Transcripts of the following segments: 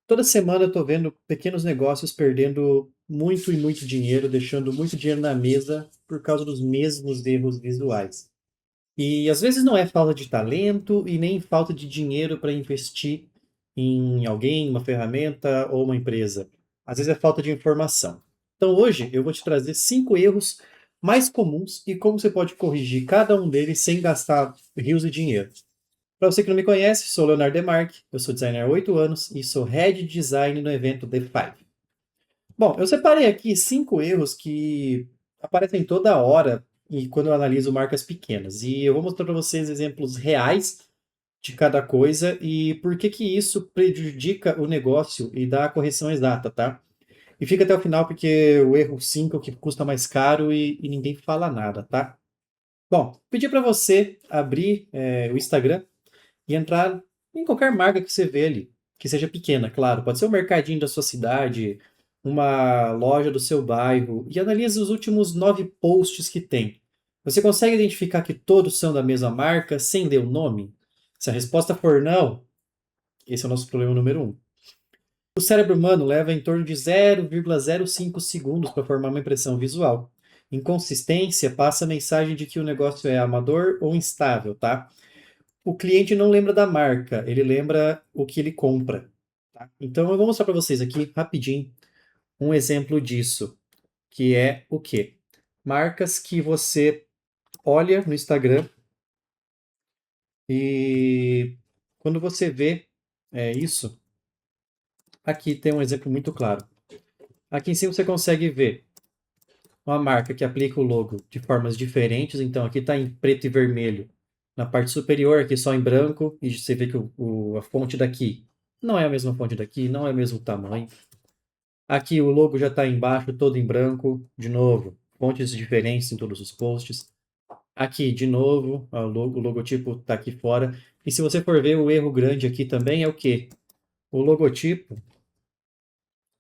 Toda semana eu tô vendo pequenos negócios perdendo muito e muito dinheiro, deixando muito dinheiro na mesa por causa dos mesmos erros visuais. E às vezes não é falta de talento e nem falta de dinheiro para investir em alguém, uma ferramenta ou uma empresa. Às vezes é falta de informação. Então hoje eu vou te trazer 5 erros mais comuns e como você pode corrigir cada um deles sem gastar rios de dinheiro. Para você que não me conhece, sou Leonardo Demarque, eu sou designer há 8 anos e sou Head de Design no evento The Five. Bom, eu separei aqui 5 erros que aparecem toda hora e quando eu analiso marcas pequenas. E eu vou mostrar para vocês exemplos reais de cada coisa e por que que isso prejudica o negócio e dá a correção exata, tá? E fica até o final porque o erro 5 é o que custa mais caro e ninguém fala nada, tá? Bom, pedi para você abrir o Instagram e entrar em qualquer marca que você vê ali, que seja pequena, claro. Pode ser um mercadinho da sua cidade, uma loja do seu bairro, e analise os últimos 9 posts que tem. Você consegue identificar que todos são da mesma marca sem ler o nome? Se a resposta for não, esse é o nosso problema número um. O cérebro humano leva em torno de 0,05 segundos para formar uma impressão visual. Inconsistência passa a mensagem de que o negócio é amador ou instável, tá? O cliente não lembra da marca, ele lembra o que ele compra. Tá? Então eu vou mostrar para vocês aqui rapidinho um exemplo disso, que é o quê? Marcas que você olha no Instagram e quando você vê isso, aqui tem um exemplo muito claro. Aqui em cima você consegue ver uma marca que aplica o logo de formas diferentes, então aqui está em preto e vermelho na parte superior, aqui só em branco, e você vê que a fonte daqui não é a mesma fonte daqui, não é o mesmo tamanho. Aqui o logo já está embaixo, todo em branco, de novo, fontes diferentes em todos os posts. Aqui, de novo, o logotipo está aqui fora. E se você for ver, o erro grande aqui também é o quê? O logotipo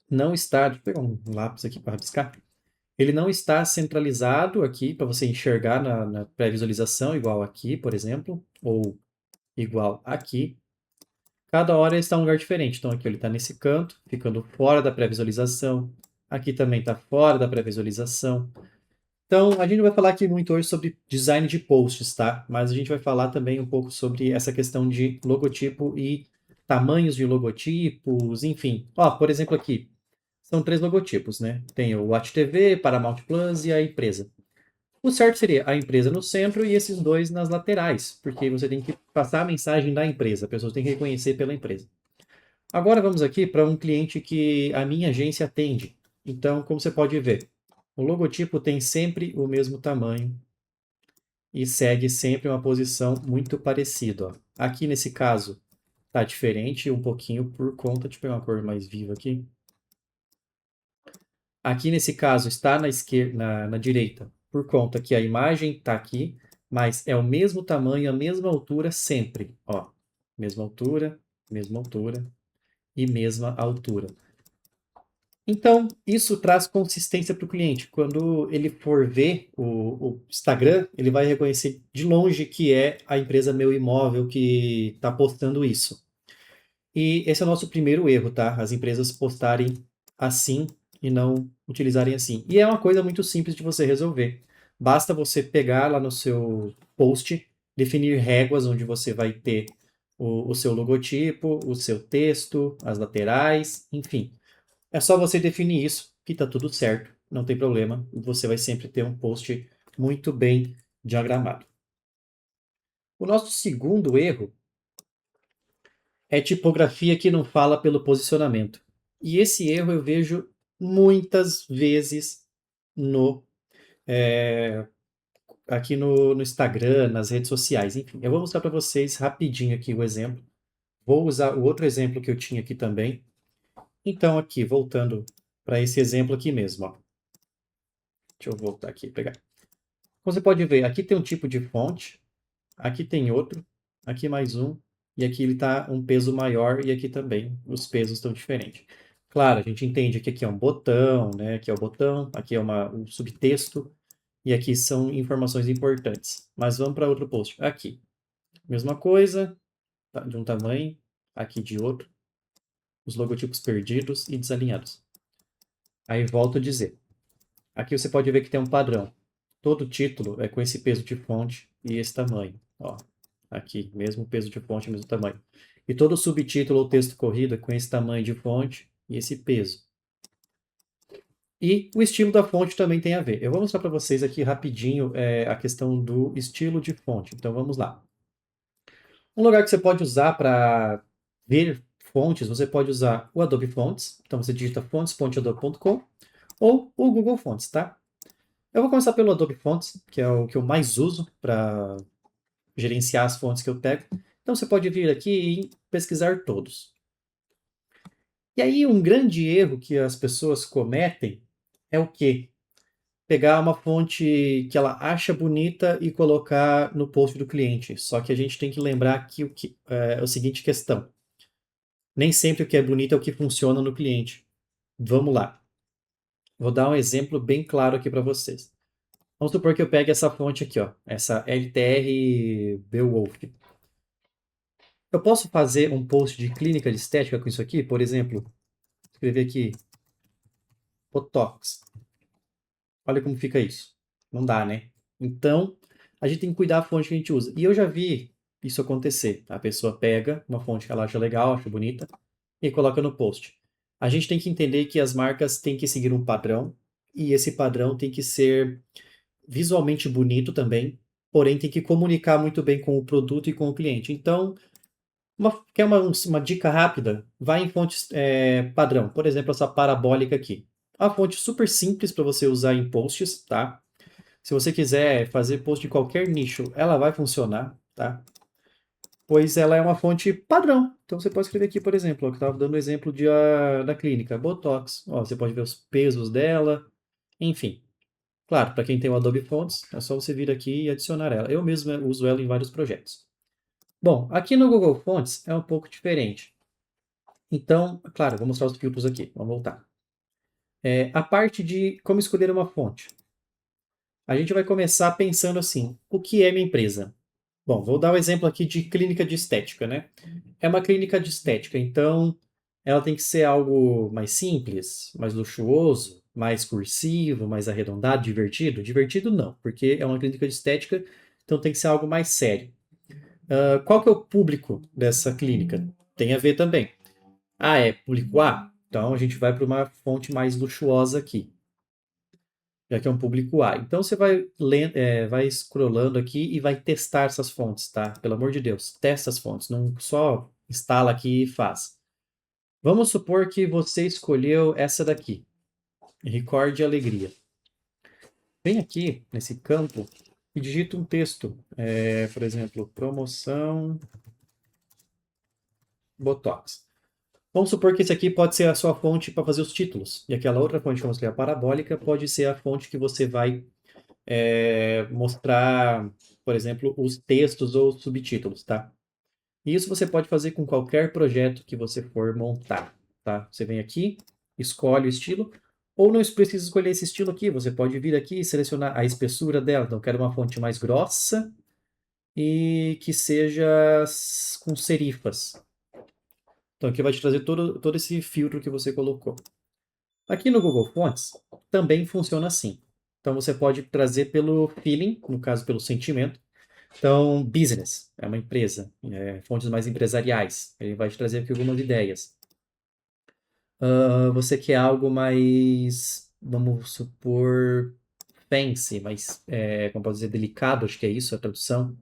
não está. Deixa eu pegar um lápis aqui para rabiscar. Ele não está centralizado aqui para você enxergar na pré-visualização, igual aqui, por exemplo, ou igual aqui. Cada hora ele está em um lugar diferente. Então aqui ele está nesse canto, ficando fora da pré-visualização. Aqui também está fora da pré-visualização. Então a gente vai falar aqui muito hoje sobre design de posts, tá? Mas a gente vai falar também um pouco sobre essa questão de logotipo e tamanhos de logotipos, enfim. Ó, por exemplo aqui, são 3 logotipos, né? Tem o Watch TV, Paramount Plus e a empresa. O certo seria a empresa no centro e esses dois nas laterais, porque você tem que passar a mensagem da empresa, a pessoa tem que reconhecer pela empresa. Agora vamos aqui para um cliente que a minha agência atende. Então, como você pode ver, o logotipo tem sempre o mesmo tamanho e segue sempre uma posição muito parecida. Ó. Aqui nesse caso está diferente um pouquinho por conta de pegar uma cor mais viva aqui. Aqui nesse caso está na esquerda, na direita, por conta que a imagem está aqui, mas é o mesmo tamanho, a mesma altura sempre. Ó, mesma altura e mesma altura. Então, isso traz consistência para o cliente. Quando ele for ver o Instagram, ele vai reconhecer de longe que é a empresa Meu Imóvel que está postando isso. E esse é o nosso primeiro erro, tá? As empresas postarem assim e não utilizarem assim. E é uma coisa muito simples de você resolver. Basta você pegar lá no seu post, definir réguas onde você vai ter o seu logotipo, o seu texto, as laterais, enfim. É só você definir isso que tá tudo certo, não tem problema. Você vai sempre ter um post muito bem diagramado. O nosso segundo erro é tipografia que não fala pelo posicionamento. E esse erro eu vejo muitas vezes no é, aqui no Instagram, nas redes sociais. Enfim, eu vou mostrar para vocês rapidinho aqui o exemplo. Vou usar o outro exemplo que eu tinha aqui também. Então, aqui, voltando para esse exemplo aqui mesmo. Ó. Deixa eu voltar aqui e pegar. Como você pode ver, aqui tem um tipo de fonte, aqui tem outro, aqui mais um, e aqui ele está um peso maior e aqui também os pesos estão diferentes. Claro, a gente entende que aqui é um botão, né? Aqui é o botão, aqui é um subtexto, e aqui são informações importantes. Mas vamos para outro post. Aqui, mesma coisa, de um tamanho, aqui de outro. os logotipos perdidos e desalinhados. Aí volto a dizer. Aqui você pode ver que tem um padrão. Todo título é com esse peso de fonte e esse tamanho. Ó, aqui, mesmo peso de fonte, mesmo tamanho. E todo subtítulo ou texto corrido é com esse tamanho de fonte e esse peso. E o estilo da fonte também tem a ver. Eu vou mostrar para vocês aqui rapidinho a questão do estilo de fonte. Então vamos lá. Um lugar que você pode usar para ver fontes, você pode usar o Adobe Fonts. Então você digita fontes.adobe.com ou o Google Fonts, tá? Eu vou começar pelo Adobe Fonts, que é o que eu mais uso para gerenciar as fontes que eu pego. Então você pode vir aqui e pesquisar todos. E aí um grande erro que as pessoas cometem é o quê? Pegar uma fonte que ela acha bonita e colocar no post do cliente. Só que a gente tem que lembrar que é a seguinte questão. Nem sempre o que é bonito é o que funciona no cliente. Vamos lá. Vou dar um exemplo bem claro aqui para vocês. Vamos supor que eu pegue essa fonte aqui, ó, essa LTR Beowulf. Eu posso fazer um post de clínica de estética com isso aqui? Por exemplo, escrever aqui Botox. Olha como fica isso. Não dá, né? Então, a gente tem que cuidar da fonte que a gente usa. E eu já vi isso acontecer. A pessoa pega uma fonte que ela acha legal, acha bonita, e coloca no post. A gente tem que entender que as marcas têm que seguir um padrão, e esse padrão tem que ser visualmente bonito também, porém tem que comunicar muito bem com o produto e com o cliente. Então, quer uma dica rápida? Vai em fontes padrão. Por exemplo, essa parabólica aqui. Uma fonte super simples para você usar em posts, tá? Se você quiser fazer post de qualquer nicho, ela vai funcionar, tá? Pois ela é uma fonte padrão. Então você pode escrever aqui, por exemplo, ó, que eu estava dando o exemplo da clínica, Botox. Ó, você pode ver os pesos dela, enfim. Claro, para quem tem o Adobe Fonts, é só você vir aqui e adicionar ela. Eu mesmo uso ela em vários projetos. Bom, aqui no Google Fonts é um pouco diferente. Então, claro, vou mostrar os filtros aqui. Vamos voltar. A parte de como escolher uma fonte. A gente vai começar pensando assim: o que é minha empresa? Bom, vou dar um exemplo aqui de clínica de estética, né? É uma clínica de estética, então ela tem que ser algo mais simples, mais luxuoso, mais cursivo, mais arredondado, divertido? Divertido não, porque é uma clínica de estética, então tem que ser algo mais sério. Qual que é o público dessa clínica? Tem a ver também. Ah, é público A? Então a gente vai para uma fonte mais luxuosa aqui, já que é um público A. Então você vai lendo, vai scrollando aqui e vai testar essas fontes, tá? Pelo amor de Deus, testa as fontes, não só instala aqui e faz. Vamos supor que você escolheu essa daqui, Recorde Alegria. Vem aqui nesse campo e digita um texto, por exemplo, promoção Botox. Vamos supor que esse aqui pode ser a sua fonte para fazer os títulos. E aquela outra fonte que eu mostrei, a parabólica, pode ser a fonte que você vai mostrar, por exemplo, os textos ou subtítulos, tá? E isso você pode fazer com qualquer projeto que você for montar, tá? Você vem aqui, escolhe o estilo, ou não precisa escolher esse estilo aqui, você pode vir aqui e selecionar a espessura dela. Então, eu quero uma fonte mais grossa e que seja com serifas. Então, aqui vai te trazer todo esse filtro que você colocou. Aqui no Google Fonts também funciona assim. Então você pode trazer pelo feeling, no caso pelo sentimento. Então, business é uma empresa, fontes mais empresariais. Ele vai te trazer aqui algumas ideias. Você quer algo mais, vamos supor, fancy, mais, como posso dizer, delicado, acho que é isso a tradução,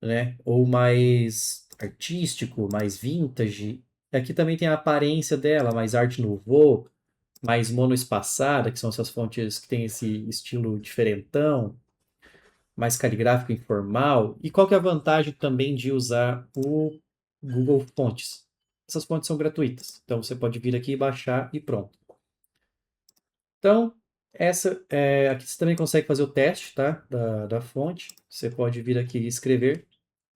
né? Ou mais artístico, mais vintage. Aqui também tem a aparência dela, mais arte nouveau, mais monoespaçada, que são essas fontes que têm esse estilo diferentão, mais caligráfico informal. E qual que é a vantagem também de usar o Google Fontes? Essas fontes são gratuitas, então você pode vir aqui, baixar e pronto. Então, aqui você também consegue fazer o teste, tá? Da fonte. Você pode vir aqui e escrever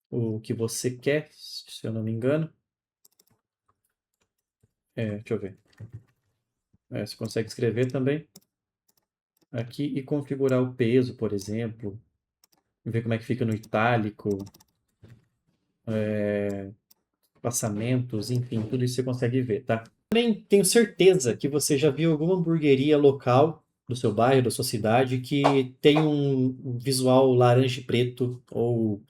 o que você quer, se eu não me engano. Deixa eu ver. Você consegue escrever também aqui e configurar o peso, por exemplo. Ver como é que fica no itálico. espaçamentos, enfim, tudo isso você consegue ver, tá? Também tenho certeza que você já viu alguma hamburgueria local do seu bairro, da sua cidade, que tem um visual laranja e preto, ou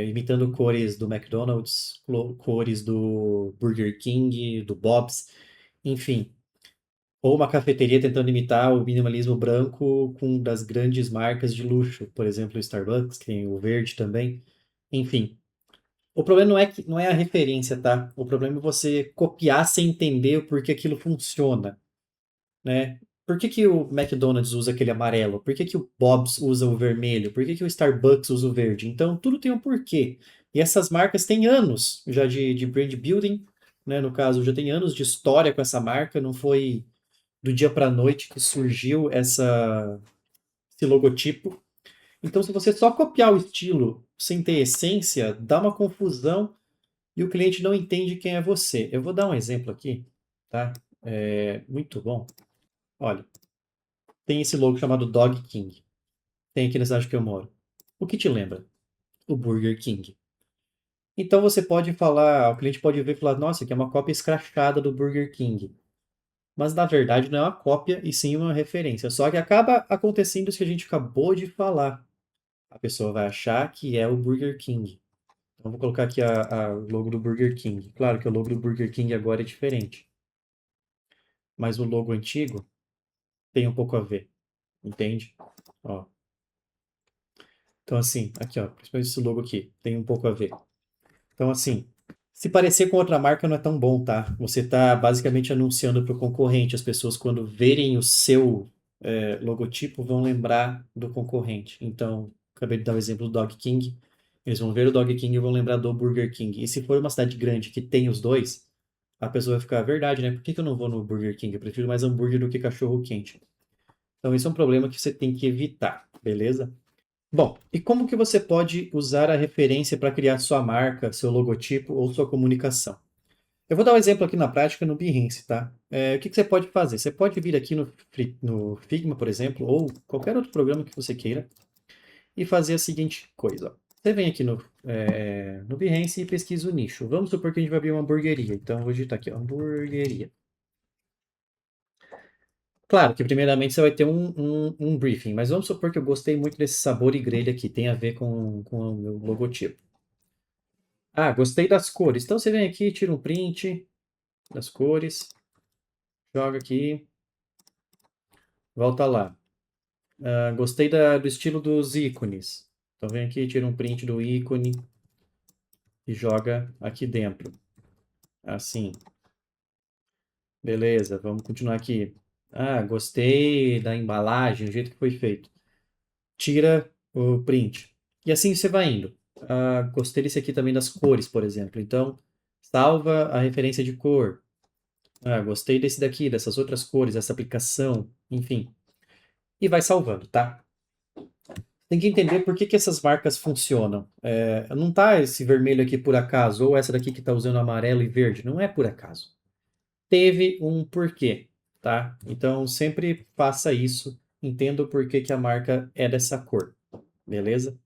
imitando cores do McDonald's, cores do Burger King, do Bob's, enfim. Ou uma cafeteria tentando imitar o minimalismo branco com das grandes marcas de luxo, por exemplo, o Starbucks, que tem o verde também. Enfim, o problema não é a referência, tá? O problema é você copiar sem entender o porquê aquilo funciona, né? Por que que o McDonald's usa aquele amarelo? Por que que o Bob's usa o vermelho? Por que que o Starbucks usa o verde? Então, tudo tem um porquê. E essas marcas têm anos já de brand building, né? No caso, já tem anos de história com essa marca. Não foi do dia para a noite que surgiu esse logotipo. Então, se você só copiar o estilo sem ter essência, dá uma confusão e o cliente não entende quem é você. Eu vou dar um exemplo aqui, tá? É muito bom. Olha, tem esse logo chamado Dog King. Tem aqui na cidade que eu moro. O que te lembra? O Burger King. Então você pode falar, o cliente pode ver e falar, nossa, aqui é uma cópia escrachada do Burger King. Mas na verdade não é uma cópia e sim uma referência. Só que acaba acontecendo isso que a gente acabou de falar. A pessoa vai achar que é o Burger King. Então vou colocar aqui o logo do Burger King. Claro que o logo do Burger King agora é diferente. Mas o logo antigo tem um pouco a ver. Entende? Ó. Então assim, aqui ó, principalmente esse logo aqui, tem um pouco a ver. Então assim, se parecer com outra marca não é tão bom, tá? Você está basicamente anunciando para o concorrente. As pessoas, quando verem o seu logotipo, vão lembrar do concorrente. Então, acabei de dar o exemplo do Dog King. Eles vão ver o Dog King e vão lembrar do Burger King. E se for uma cidade grande que tem os dois, a pessoa vai ficar, verdade, né? Por que que eu não vou no Burger King? Eu prefiro mais hambúrguer do que cachorro quente. Então, esse é um problema que você tem que evitar, beleza? Bom, e como que você pode usar a referência para criar sua marca, seu logotipo ou sua comunicação? Eu vou dar um exemplo aqui na prática no Behance, tá? O que que você pode fazer? Você pode vir aqui no Figma, por exemplo, ou qualquer outro programa que você queira, e fazer a seguinte coisa. Ó. Você vem aqui no Behance e pesquisa o nicho. Vamos supor que a gente vai abrir uma hamburgueria. Então, eu vou digitar aqui, ó, hamburgueria. Claro que primeiramente você vai ter um briefing, mas vamos supor que eu gostei muito desse sabor e grelha aqui, tem a ver com o meu logotipo. Ah, gostei das cores. Então você vem aqui, tira um print das cores, joga aqui, volta lá. Ah, gostei do estilo dos ícones. Então vem aqui, tira um print do ícone e joga aqui dentro. Assim. Beleza, vamos continuar aqui. Ah, gostei da embalagem, do jeito que foi feito. Tira o print. E assim você vai indo. Ah, gostei desse aqui também das cores, por exemplo. Então, salva a referência de cor. Ah, gostei desse daqui, dessas outras cores, essa aplicação, enfim. E vai salvando, tá? Tem que entender por que que essas marcas funcionam. Não tá esse vermelho aqui por acaso, ou essa daqui que está usando amarelo e verde. Não é por acaso. Teve um porquê, tá? Então sempre faça isso, entenda o porquê que a marca é dessa cor, beleza?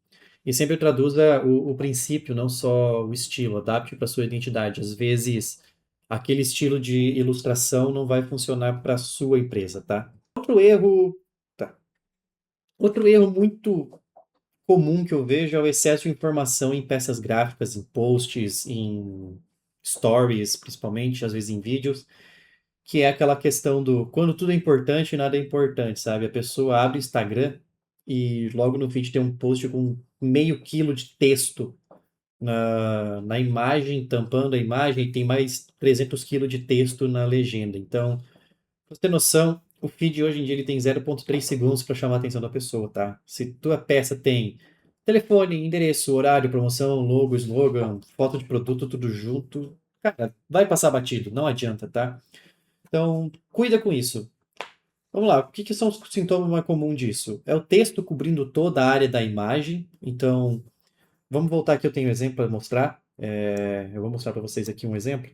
E sempre traduza o princípio, não só o estilo, adapte para sua identidade. Às vezes, aquele estilo de ilustração não vai funcionar para sua empresa, tá? Tá. Outro erro muito comum que eu vejo é o excesso de informação em peças gráficas, em posts, em stories, principalmente, às vezes em vídeos, que é aquela questão do quando tudo é importante, nada é importante, sabe? A pessoa abre o Instagram e logo no feed tem um post com meio quilo de texto na imagem, tampando a imagem, e tem mais 300 quilos de texto na legenda. Então, pra você ter noção, o feed hoje em dia ele tem 0,3 segundos para chamar a atenção da pessoa, tá? Se tua peça tem telefone, endereço, horário, promoção, logo, slogan, foto de produto, tudo junto, cara, vai passar batido, não adianta, tá? Então, cuida com isso. Vamos lá, o que que são os sintomas mais comuns disso? É o texto cobrindo toda a área da imagem. Então, vamos voltar aqui, eu tenho um exemplo para mostrar. Eu vou mostrar para vocês aqui um exemplo.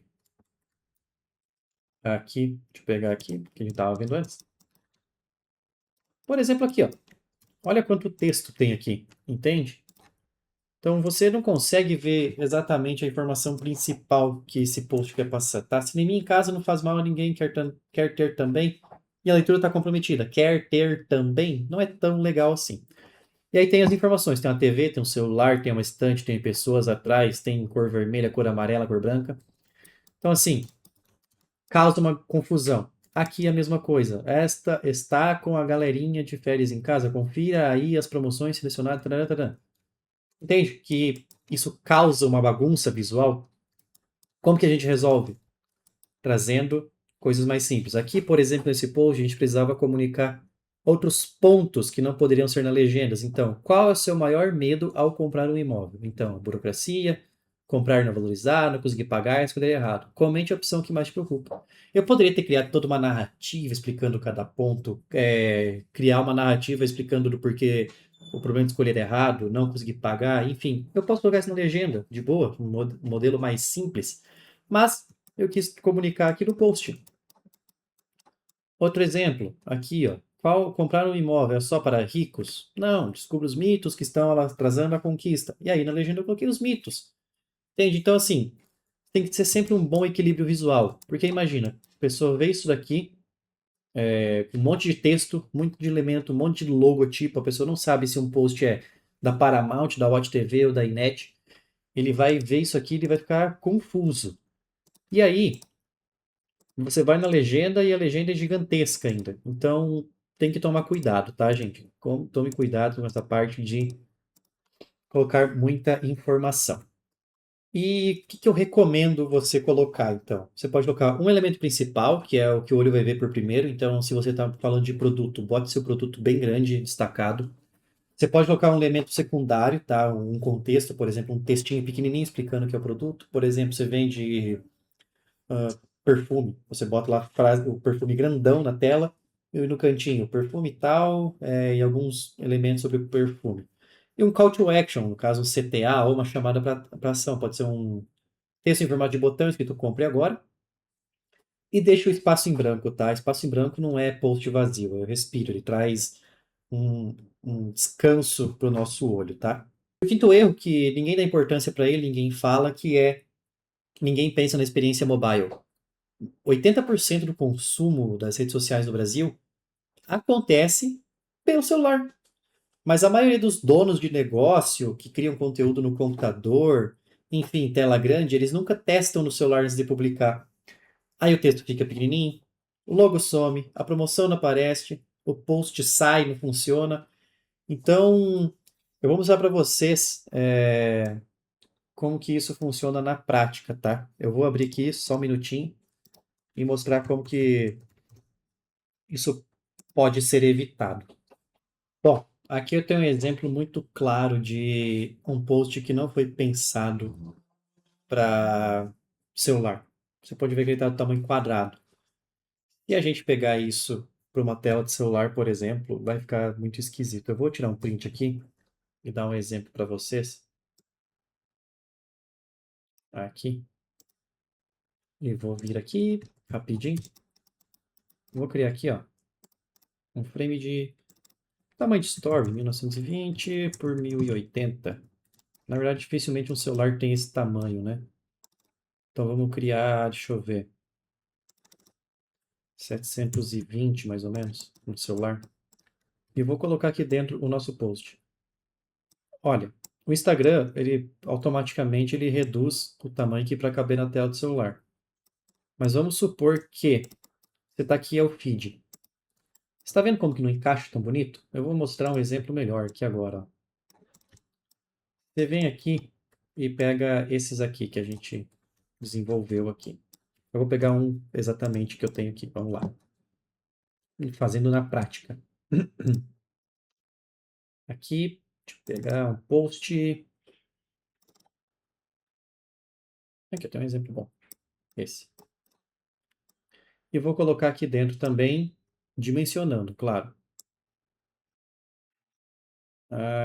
Aqui, deixa eu pegar aqui, que a gente estava vendo antes. Por exemplo, aqui, ó. Olha quanto texto tem aqui, entende? Então você não consegue ver exatamente a informação principal que esse post quer passar, tá? Cinema em casa não faz mal a ninguém, quer ter também, e a leitura está comprometida. Quer ter também não é tão legal assim. E aí tem as informações, tem uma TV, tem um celular, tem uma estante, tem pessoas atrás, tem cor vermelha, cor amarela, cor branca. Então assim, causa uma confusão. Aqui é a mesma coisa. Esta está com a galerinha de férias em casa. Confira aí as promoções selecionadas. Tarará, tarará. Entende que isso causa uma bagunça visual? Como que a gente resolve? Trazendo coisas mais simples. Aqui, por exemplo, nesse post, a gente precisava comunicar outros pontos que não poderiam ser nas legendas. Então, qual é o seu maior medo ao comprar um imóvel? Então, burocracia, comprar não valorizar, não conseguir pagar, escolher errado. Comente a opção que mais te preocupa. Eu poderia ter criado toda uma narrativa explicando cada ponto, criar uma narrativa explicando do porquê o problema de escolher errado, não conseguir pagar, enfim. Eu posso colocar isso na legenda, de boa, um modelo mais simples. Mas eu quis comunicar aqui no post. Outro exemplo, aqui, ó. Comprar um imóvel é só para ricos? Não, descubra os mitos que estão atrasando a conquista. E aí na legenda eu coloquei os mitos. Entende? Então, assim, tem que ser sempre um bom equilíbrio visual. Porque imagina, a pessoa vê isso daqui, com um monte de texto, muito de elemento, um monte de logotipo, a pessoa não sabe se um post é da Paramount, da Watch TV ou da Inet. Ele vai ver isso aqui e ele vai ficar confuso. E aí, você vai na legenda e a legenda é gigantesca ainda. Então, tem que tomar cuidado, tá, gente? Tome cuidado com essa parte de colocar muita informação. E o que eu recomendo você colocar, então? Você pode colocar um elemento principal, que é o que o olho vai ver por primeiro. Então, se você está falando de produto, bote seu produto bem grande, destacado. Você pode colocar um elemento secundário, tá? Um contexto, por exemplo, um textinho pequenininho explicando o que é o produto. Por exemplo, você vende perfume. Você bota lá o perfume grandão na tela e no cantinho, perfume tal, e alguns elementos sobre o perfume. E um call to action, no caso um CTA ou uma chamada para ação. Pode ser um texto em formato de botão escrito compre agora. E deixa o espaço em branco, tá? Espaço em branco não é post vazio, é respiro, ele traz um, um descanso para o nosso olho, tá? O quinto erro que ninguém dá importância para ele, ninguém fala, que é que ninguém pensa na experiência mobile. 80% do consumo das redes sociais no Brasil acontece pelo celular. Mas a maioria dos donos de negócio que criam conteúdo no computador, enfim, tela grande, eles nunca testam no celular antes de publicar. Aí o texto fica pequenininho, o logo some, a promoção não aparece, o post sai, não funciona. Então, eu vou mostrar para vocês como que isso funciona na prática, tá? Eu vou abrir aqui só um minutinho e mostrar como que isso pode ser evitado. Bom, aqui eu tenho um exemplo muito claro de um post que não foi pensado para celular. Você pode ver que ele está do tamanho quadrado. E a gente pegar isso para uma tela de celular, por exemplo, vai ficar muito esquisito. Eu vou tirar um print aqui e dar um exemplo para vocês. Aqui. E vou vir aqui rapidinho. Vou criar aqui, ó, um frame de tamanho de story, 1920 por 1080. Na verdade, dificilmente um celular tem esse tamanho, né? Então vamos criar, deixa eu ver, 720 mais ou menos no celular. E vou colocar aqui dentro o nosso post. Olha, o Instagram, ele automaticamente ele reduz o tamanho aqui para caber na tela do celular. Mas vamos supor que você está aqui é o feed. Está vendo como que não encaixa tão bonito? Eu vou mostrar um exemplo melhor aqui agora. Ó. Você vem aqui e pega esses aqui que a gente desenvolveu aqui. Eu vou pegar um exatamente que eu tenho aqui. Vamos lá. Fazendo na prática. Aqui, deixa eu pegar um post. Aqui eu tenho um exemplo bom. Esse. E vou colocar aqui dentro também, dimensionando, claro.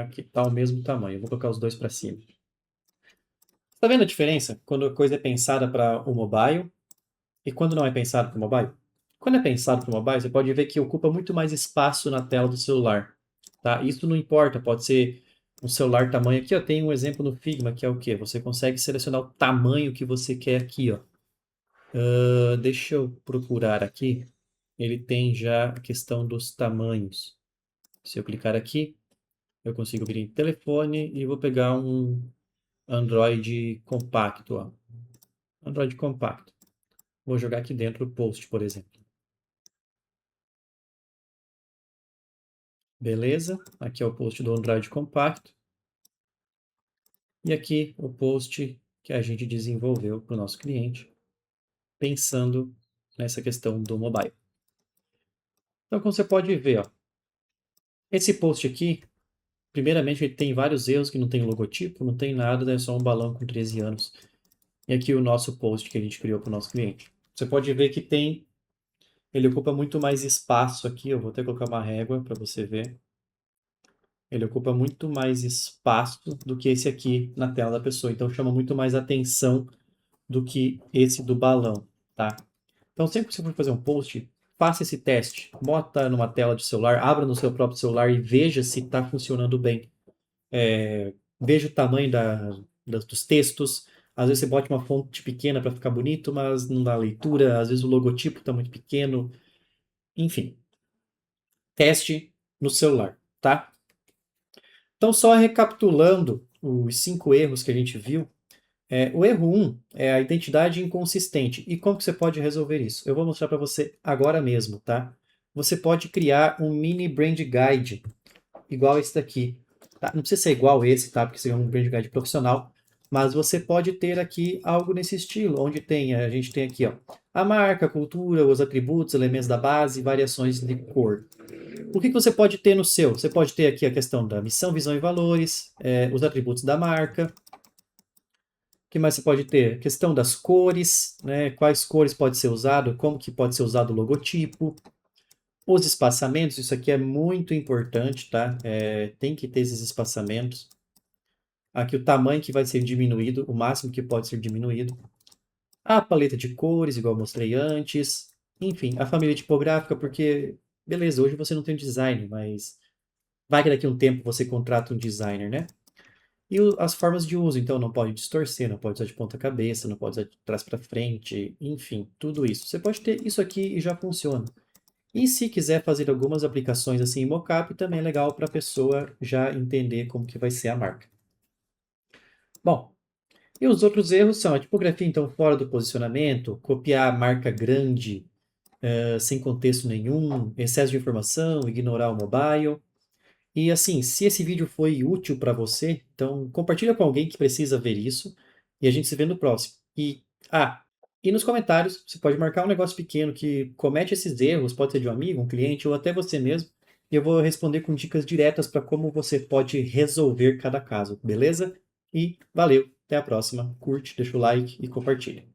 Aqui está o mesmo tamanho. Eu vou colocar os dois para cima. Está vendo a diferença quando a coisa é pensada para o mobile e quando não é pensado para o mobile? Quando é pensado para o mobile, você pode ver que ocupa muito mais espaço na tela do celular. Tá? Isso não importa, pode ser um celular tamanho aqui, ó, tem um exemplo no Figma que é o quê? Você consegue selecionar o tamanho que você quer aqui, ó. Deixa eu procurar aqui. Ele tem já a questão dos tamanhos. Se eu clicar aqui, eu consigo vir em telefone e vou pegar um Android compacto, ó. Android compacto. Vou jogar aqui dentro o post, por exemplo. Beleza? Aqui é o post do Android compacto. E aqui o post que a gente desenvolveu para o nosso cliente, pensando nessa questão do mobile. Então, como você pode ver, ó, esse post aqui, primeiramente, ele tem vários erros, que não tem logotipo, não tem nada, é só um balão com 13 anos. E aqui o nosso post que a gente criou para o nosso cliente. Você pode ver que ele ocupa muito mais espaço aqui, eu vou até colocar uma régua para você ver. Ele ocupa muito mais espaço do que esse aqui na tela da pessoa, então chama muito mais atenção do que esse do balão, tá? Então, sempre que você for fazer um post, faça esse teste. Bota numa tela de celular, abra no seu próprio celular e veja se está funcionando bem. Veja o tamanho dos textos. Às vezes você bota uma fonte pequena para ficar bonito, mas não dá leitura. Às vezes o logotipo está muito pequeno. Enfim, teste no celular, tá? Então, só recapitulando os 5 erros que a gente viu, o erro 1 é a identidade inconsistente. E como que você pode resolver isso? Eu vou mostrar para você agora mesmo, tá? Você pode criar um mini brand guide, igual esse daqui. Tá? Não precisa ser igual esse, tá? Porque esse é um brand guide profissional. Mas você pode ter aqui algo nesse estilo, onde a gente tem aqui, ó, a marca, a cultura, os atributos, elementos da base, variações de cor. O que você pode ter no seu? Você pode ter aqui a questão da missão, visão e valores, os atributos da marca. O que mais você pode ter? Questão das cores, né? Quais cores pode ser usado, como que pode ser usado o logotipo. Os espaçamentos, isso aqui é muito importante, tá? Tem que ter esses espaçamentos. Aqui o tamanho que vai ser diminuído, o máximo que pode ser diminuído. A paleta de cores, igual eu mostrei antes. Enfim, a família tipográfica, porque, beleza, hoje você não tem design, mas vai que daqui a um tempo você contrata um designer, né? E as formas de uso, então não pode distorcer, não pode usar de ponta cabeça, não pode usar de trás para frente, enfim, tudo isso. Você pode ter isso aqui e já funciona. E se quiser fazer algumas aplicações assim em mockup, também é legal para a pessoa já entender como que vai ser a marca. Bom, e os outros erros são a tipografia então fora do posicionamento, copiar a marca grande sem contexto nenhum, excesso de informação, ignorar o mobile. E assim, se esse vídeo foi útil para você, então compartilha com alguém que precisa ver isso e a gente se vê no próximo. E nos comentários você pode marcar um negócio pequeno que comete esses erros, pode ser de um amigo, um cliente ou até você mesmo, e eu vou responder com dicas diretas para como você pode resolver cada caso, beleza? E valeu, até a próxima. Curte, deixa o like e compartilha.